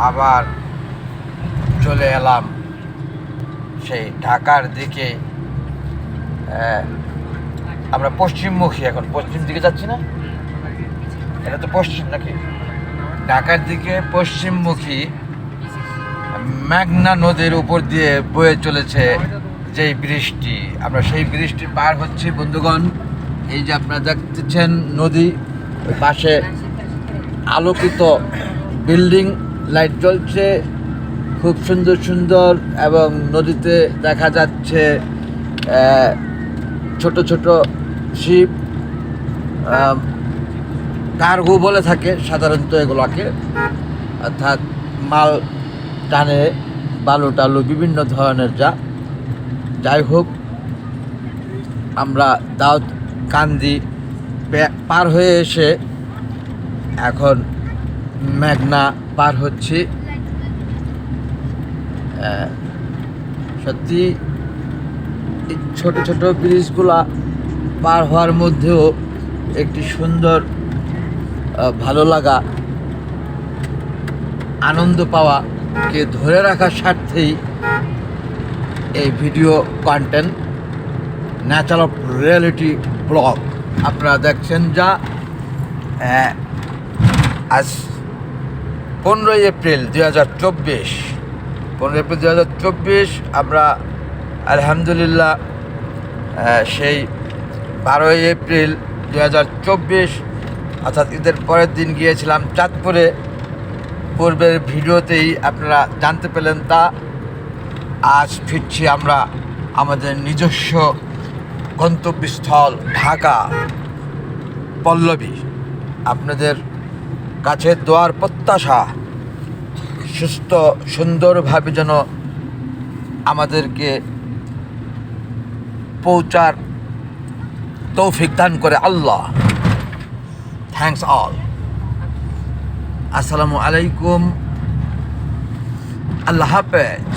আবার চলে এলাম সেই ঢাকার দিকে। আমরা পশ্চিমমুখী, এখন পশ্চিম দিকে যাচ্ছি না? এটা তো পশ্চিম নাকি? ঢাকার দিকে পশ্চিমমুখী মেঘনা নদীর উপর দিয়ে বয়ে চলেছে যেই বৃষ্টি, আমরা সেই বৃষ্টি পার হচ্ছি বন্ধুগণ। এই যে আপনারা দেখতেছেন নদী, ওই পাশে আলোকিত বিল্ডিং, লাইট জ্বলছে খুব সুন্দর সুন্দর, এবং নদীতে দেখা যাচ্ছে ছোট ছোট শিপ, কার্গো বলে থাকে সাধারণত এগুলোকে, অর্থাৎ মাল টানে, বালু টালু বিভিন্ন ধরনের। যাই হোক, আমরা দাউদকান্দি পার হয়ে এসে এখন মেঘনা পার হচ্ছি। সত্যি এই ছোট ছোট ব্রিজগুলা পার হওয়ার মধ্যেও একটি সুন্দর ভালো লাগা, আনন্দ পাওয়াকে ধরে রাখার স্বার্থেই এই video content, Nature of reality blog আপনারা দেখছেন। যা আজ 15ই এপ্রিল 2024, 15 এপ্রিল 2024, আমরা আলহামদুলিল্লাহ সেই 12ই এপ্রিল 2024 অর্থাৎ ঈদের পরের দিন গিয়েছিলাম চাঁদপুরে। পূর্বের ভিডিওতেই আপনারা জানতে পেলেন তা। আজ ফিরছি আমরা আমাদের নিজস্ব গন্তব্যস্থল ঢাকা পল্লবী। আপনাদের কাছে দোয়ার প্রত্যাশা, সুস্থ সুন্দরভাবে যেন আমাদেরকে পৌঁছার তৌফিক দান করে আল্লাহ। Thanks all. আসসালামু আলাইকুম, আল্লাহ হাফেজ।